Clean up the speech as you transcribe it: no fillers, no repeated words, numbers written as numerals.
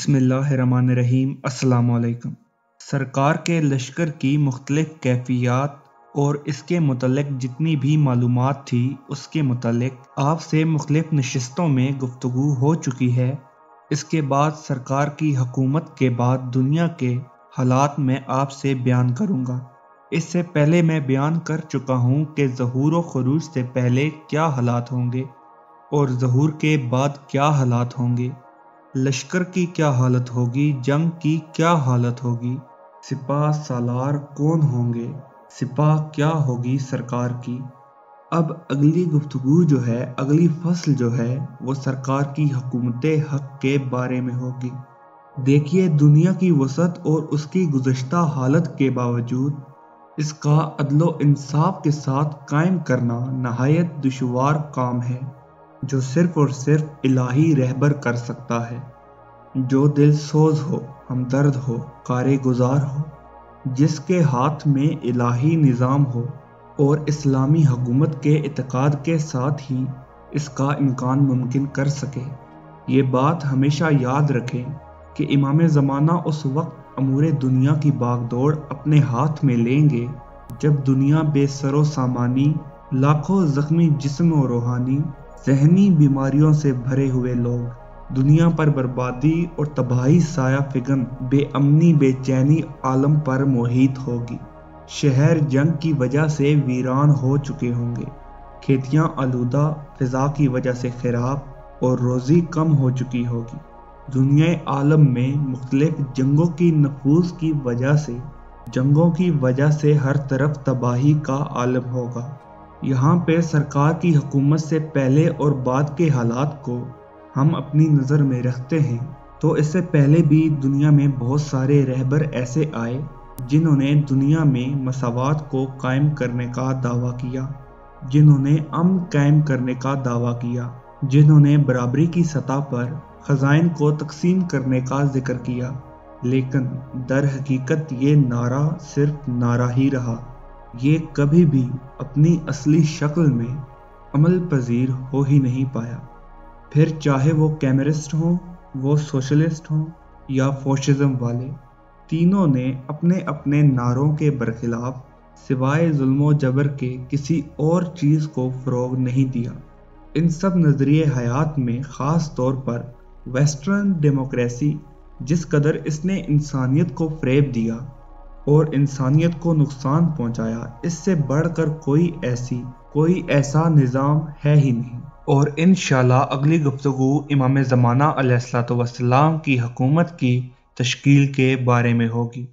बिस्मिल्लाहिर्रहमानिर्रहीम। अस्सलाम वालेकुम। सरकार के लश्कर की मुख्तलिफ कैफियत और इसके मुतल्लिक़ जितनी भी मालूमात थी उसके मुतल्लिक़ आपसे मुख्तलिफ नशिस्तों में गुफ्तगू हो चुकी है। इसके बाद सरकार की हुकूमत के बाद दुनिया के हालात में आपसे बयान करूँगा। इससे पहले मैं बयान कर चुका हूँ कि ज़हूर व खुरूज से पहले क्या हालात होंगे और ज़हूर के बाद क्या हालात होंगे, लश्कर की क्या हालत होगी, जंग की क्या हालत होगी, सिपाह सालार कौन होंगे, सिपाह क्या होगी सरकार की। अब अगली गुफ्तगू जो है, अगली फसल जो है वो सरकार की हुकूमत हक के बारे में होगी। देखिए, दुनिया की वसअत और उसकी गुज़श्ता हालत के बावजूद इसका अदलो इंसाफ के साथ कायम करना नहायत दुश्वार काम है, जो सिर्फ और सिर्फ इलाही रहबर कर सकता है, जो दिल सोज हो, हमदर्द हो, कारी गुजार हो, जिसके हाथ में इलाही निज़ाम हो और इस्लामी हुकूमत के इत्क़ाद के साथ ही इसका इम्कान मुमकिन कर सके। ये बात हमेशा याद रखें कि इमाम ज़माना उस वक्त अमूरे दुनिया की बागदौड़ अपने हाथ में लेंगे जब दुनिया बेसरो सामानी, लाखों ज़ख्मी जिस्म और रूहानी, ज़हनी बीमारियों से भरे हुए लोग, दुनिया पर बर्बादी और तबाही साया फिगन, बेअमनी बेचैनी आलम पर मोहित होगी। शहर जंग की वजह से वीरान हो चुके होंगे, खेतियाँ आलूदा, फ़िज़ा की वजह से ख़राब और रोज़ी कम हो चुकी होगी। दुनिया आलम में मुख्तलिफ जंगों की नफूस की वजह से हर तरफ तबाही का आलम होगा। यहाँ पे सरकार की हुकूमत से पहले और बाद के हालात को हम अपनी नज़र में रखते हैं तो इससे पहले भी दुनिया में बहुत सारे रहबर ऐसे आए जिन्होंने दुनिया में मसावात को कायम करने का दावा किया, जिन्होंने अमन कायम करने का दावा किया, जिन्होंने बराबरी की सतह पर खजाइन को तकसीम करने का जिक्र किया, लेकिन दर हकीकत ये नारा सिर्फ नारा ही रहा। ये कभी भी अपनी असली शक्ल में अमल पजीर हो ही नहीं पाया। फिर चाहे वो कैमरिस्ट हों, वो सोशलिस्ट हों या फॉशिज़म वाले, तीनों ने अपने अपने नारों के बरखिलाफ सिवाय जुल्म जबर के किसी और चीज़ को फ़रोग़ नहीं दिया। इन सब नज़रिए हयात में ख़ास तौर पर वेस्टर्न डेमोक्रेसी जिस कदर इसने इंसानियत को फ़रेब दिया और इंसानियत को नुकसान पहुंचाया, इससे बढ़कर कोई ऐसा निज़ाम है ही नहीं। और इंशाअल्लाह अगली गुफ्तगू इमाम ज़माना अलैहिस्सलातु वस्सलाम की हुकूमत की तश्कील के बारे में होगी।